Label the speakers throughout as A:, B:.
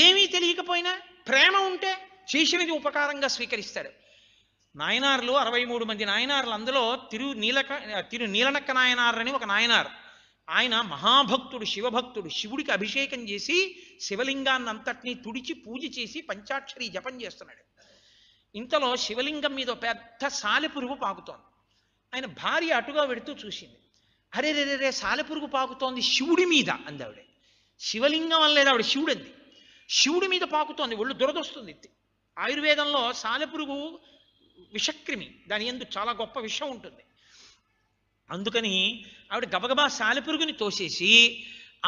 A: ఏమీ తెలియకపోయినా ప్రేమ ఉంటే చేసినది ఉపకారంగా స్వీకరిస్తాడు. నాయనార్లు 63 మంది నాయనార్లు, అందులో తిరు నీలనక్క నాయనార్ అని ఒక నాయనార్. ఆయన మహాభక్తుడు, శివభక్తుడు. శివుడికి అభిషేకం చేసి శివలింగాన్ని అంతటినీ తుడిచి పూజ చేసి పంచాక్షరి జపం చేస్తున్నాడు. ఇంతలో శివలింగం మీద పెద్ద సాలెపురుగు పాకుతోంది. ఆయన భార్య అటుగా వెడుతూ చూసింది. అరే రే రే సాలెపురుగు పాకుతోంది శివుడి మీద అంది ఆవిడ. శివలింగం అనలేదు ఆవిడ, శివుడు అంది. శివుడి మీద పాకుతోంది, ఒళ్ళు దురదొస్తుంది. ఆయుర్వేదంలో సాలెపురుగు విషక్రిమి, దాని యందు చాలా గొప్ప విషం ఉంటుంది. అందుకని ఆవిడ గబగబా సాలెపురుగుని తోసేసి,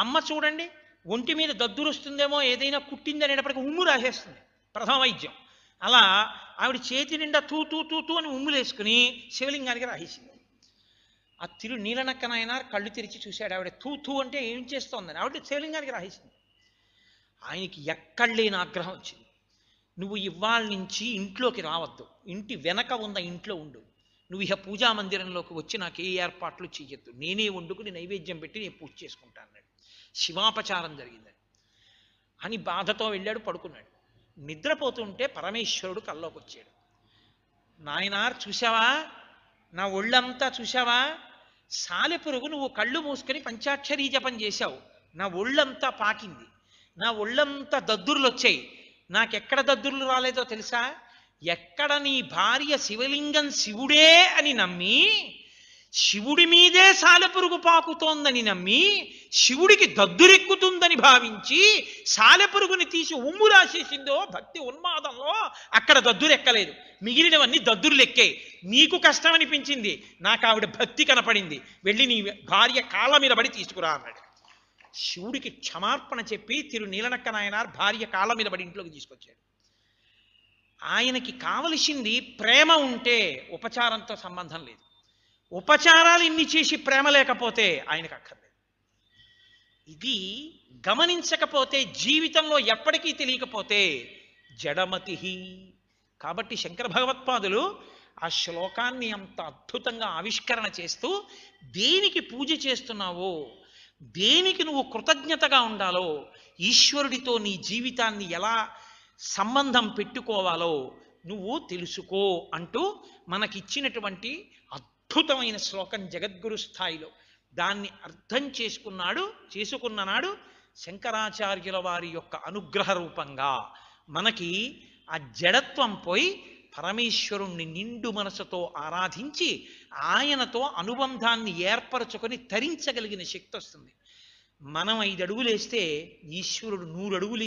A: అమ్మ చూడండి ఒంటి మీద దద్దురు వస్తుందేమో, ఏదైనా కుట్టింది అనేటప్పటికీ ఉమ్ము రాసేస్తుంది, ప్రథమ వైద్యం. అలా ఆవిడ చేతి నిండా తూ తూ తూ తూ అని ఉమ్ములు వేసుకుని శివలింగానికి రాసేసింది. ఆ తిరు నీలనక్క నాయనార్ కళ్ళు తెరిచి చూశాడు. ఆవిడ తూ తూ అంటే ఏం చేస్తోందని ఆవిడ శివలింగానికి రాసేసింది. ఆయనకి ఎక్కడ లేని ఆగ్రహం వచ్చింది. నువ్వు ఇవాళ నుంచి ఇంట్లోకి రావద్దు, ఇంటి వెనక ఉన్న ఇంట్లో ఉండు, నువ్వు ఇహ పూజా మందిరంలోకి వచ్చి నాకు ఏ ఏర్పాట్లు చెయ్యొద్దు, నేనే వండుకుని నైవేద్యం పెట్టి నేను పూజ చేసుకుంటాను అన్నాడు. శివాపచారం జరిగిందని అని బాధతో వెళ్ళాడు, పడుకున్నాడు. నిద్రపోతుంటే పరమేశ్వరుడు కల్లోకి వచ్చాడు. నాయనార్ చూసావా, నా ఒళ్ళంతా చూసావా, సాలెపురుగు నువ్వు కళ్ళు మూసుకొని పంచాక్షరీ జపం చేశావు, నా ఒళ్ళంతా పాకింది, నా ఒళ్ళంతా దద్దుర్లు వచ్చాయి. నాకెక్కడ దద్దుర్లు రాలేదో తెలుసా? ఎక్కడ నీ భార్య శివలింగం శివుడే అని నమ్మి, శివుడి మీదే సాలెపురుగు పాకుతోందని నమ్మి, శివుడికి దద్దురెక్కుతుందని భావించి సాలెపురుగుని తీసి ఉమ్ము రాసేసిందో భక్తి ఉన్మాదంలో, అక్కడ దద్దురెక్కలేదు, మిగిలినవన్నీ దద్దుర్లెక్కాయి. నీకు కష్టం అనిపించింది, నాకు ఆవిడ భక్తి కనపడింది, వెళ్ళి నీ భార్య కాళ్ళ మీద పడి తీసుకురా అన్నాడు. శివుడికి క్షమార్పణ చెప్పి తిరు నీలనక్క నాయనార్ భార్య కాళ్ళ మీద పడి ఇంట్లోకి తీసుకొచ్చాడు. ఆయనకి కావలసింది ప్రేమ ఉంటే ఉపచారంతో సంబంధం లేదు. ఉపచారాలు ఇన్ని చేసి ప్రేమ లేకపోతే ఆయనకు అక్కర్లేదు. ఇది గమనించకపోతే, జీవితంలో ఎప్పటికీ తెలియకపోతే జడమతి. కాబట్టి శంకర భగవత్పాదులు ఆ శ్లోకాన్ని అంత అద్భుతంగా ఆవిష్కరణ చేస్తూ, దేనికి పూజ చేస్తున్నావో, దేనికి నువ్వు కృతజ్ఞతగా ఉండాలో, ఈశ్వరుడితో నీ జీవితాన్ని ఎలా సంబంధం పెట్టుకోవాలో నువ్వు తెలుసుకో అంటూ మనకిచ్చినటువంటి అద్భుతమైన శ్లోకం జగద్గురు స్థాయిలో. దాన్ని అర్థం చేసుకున్ననాడు శంకరాచార్యుల వారి యొక్క అనుగ్రహ రూపంగా మనకి ఆ జడత్వం పోయి పరమేశ్వరుణ్ణి నిండు మనసుతో ఆరాధించి ఆయనతో అనుబంధాన్ని ఏర్పరచుకొని తరించగలిగిన శక్తి వస్తుంది. మనం 5 అడుగులేస్తే ఈశ్వరుడు 100 అడుగులు